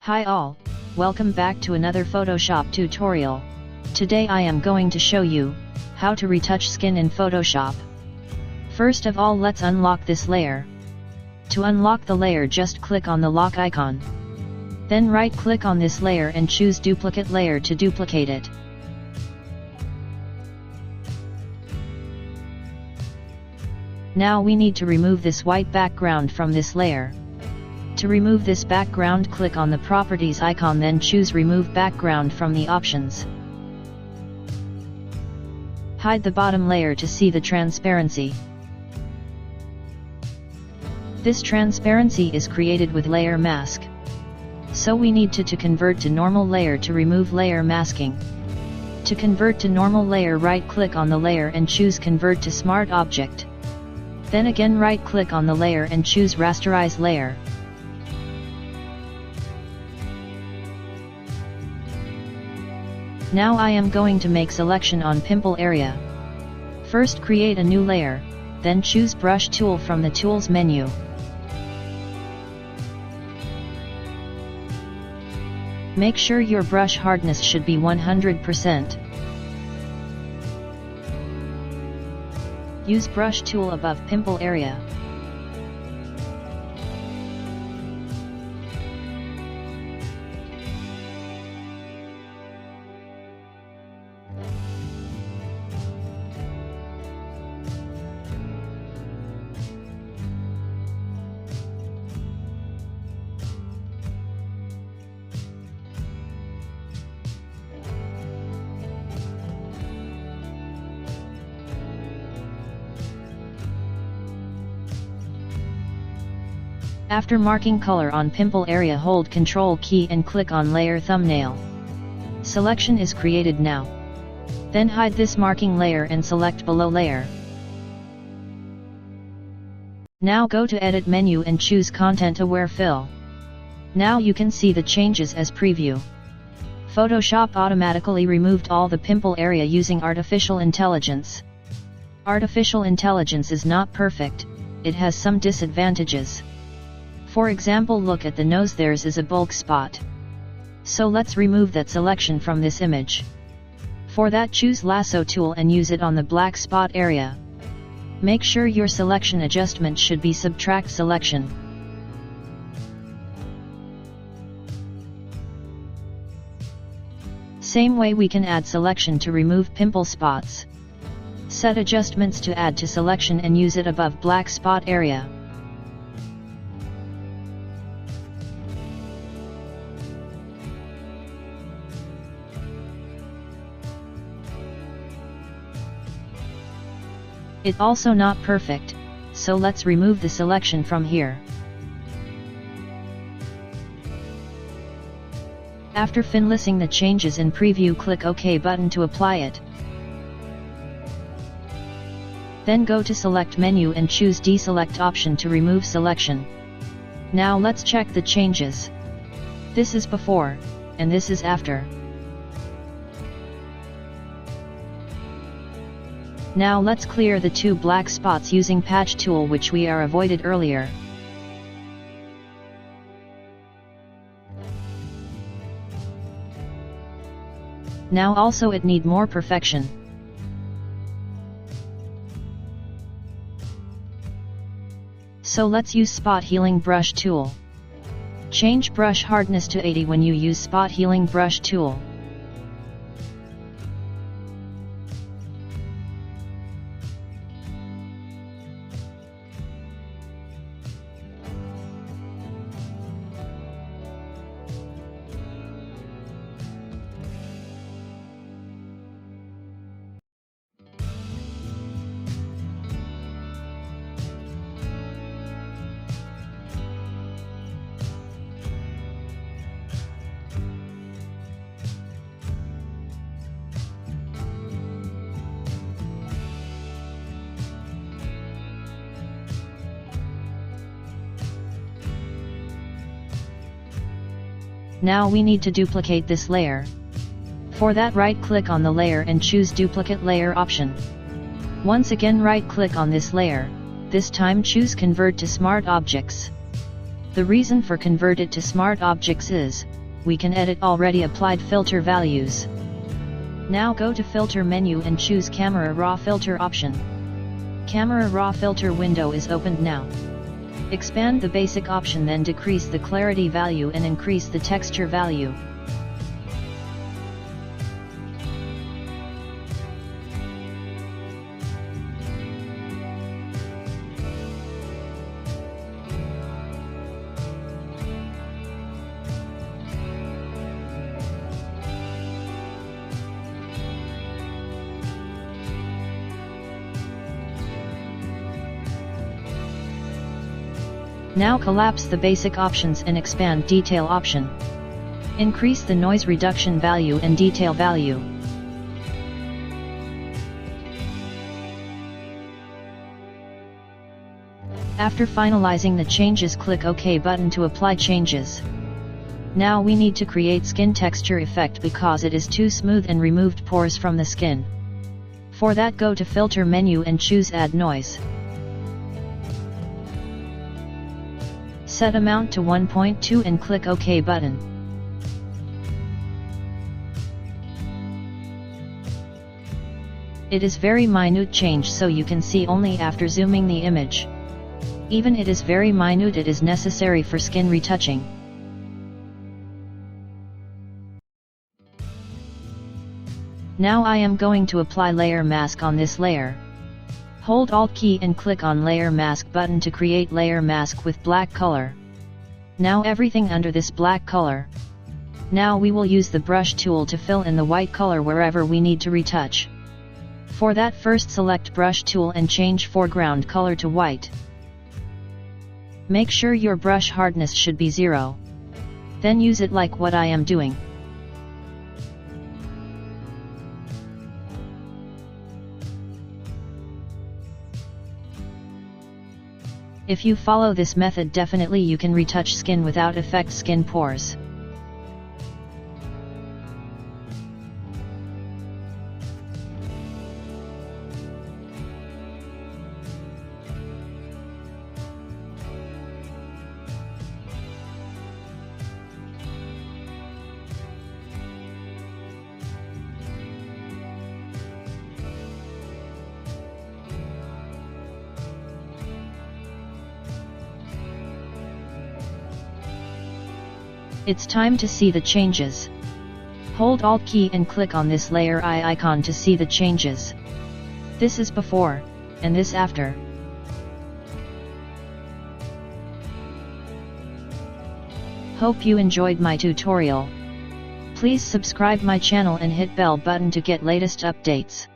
Hi all, welcome back to another Photoshop tutorial. Today I am going to show you how to retouch skin in Photoshop. First of all, let's unlock this layer. To unlock the layer, just click on the lock icon. Then right click on this layer and choose duplicate layer to duplicate it. Now we need to remove this white background from this layer. To remove this background, click on the properties icon, then choose remove background from the options. Hide the bottom layer to see the transparency. This transparency is created with layer mask. So we need to convert to normal layer to remove layer masking. To convert to normal layer, right click on the layer and choose convert to smart object. Then again right click on the layer and choose rasterize layer. Now I am going to make selection on pimple area. First create a new layer, then choose brush tool from the tools menu. Make sure your brush hardness should be 100%. Use brush tool above pimple area. After marking color on pimple area, hold Ctrl key and click on layer thumbnail. Selection is created now. Then hide this marking layer and select below layer. Now go to edit menu and choose content aware fill. Now you can see the changes as preview. Photoshop automatically removed all the pimple area using artificial intelligence. Artificial intelligence is not perfect, it has some disadvantages. For example, look at the nose, theirs is a bulk spot. So let's remove that selection from this image. For that, choose lasso tool and use it on the black spot area. Make sure your selection adjustment should be subtract selection. Same way we can add selection to remove pimple spots. Set adjustments to add to selection and use it above black spot area. It also not perfect, so let's remove the selection from here. After finalizing the changes in preview, click OK button to apply it. Then go to select menu and choose deselect option to remove selection. Now let's check the changes. This is before, and this is after. Now let's clear the two black spots using patch tool, which we are avoided earlier. Now also it need more perfection. So let's use spot healing brush tool. Change brush hardness to 80 when you use spot healing brush tool. Now we need to duplicate this layer. For that, right click on the layer and choose duplicate layer option. Once again right click on this layer, this time choose convert to smart objects. The reason for convert it to smart objects is, we can edit already applied filter values. Now go to filter menu and choose camera raw filter option. Camera raw filter window is opened now. Expand the basic option, then decrease the clarity value and increase the texture value. Now collapse the basic options and expand detail option. Increase the noise reduction value and detail value. After finalizing the changes, click OK button to apply changes. Now we need to create skin texture effect because it is too smooth and removed pores from the skin. For that, go to filter menu and choose add noise. Set amount to 1.2 and click OK button. It is very minute change, so you can see only after zooming the image. Even it is very minute, it is necessary for skin retouching. Now I am going to apply layer mask on this layer. Hold Alt key and click on layer mask button to create layer mask with black color. Now everything under this black color. Now we will use the brush tool to fill in the white color wherever we need to retouch. For that, first select brush tool and change foreground color to white. Make sure your brush hardness should be 0. Then use it like what I am doing. If you follow this method, definitely you can retouch skin without affect skin pores. It's time to see the changes. Hold Alt key and click on this layer eye icon to see the changes. This is before, and this after. Hope you enjoyed my tutorial. Please subscribe my channel and hit bell button to get latest updates.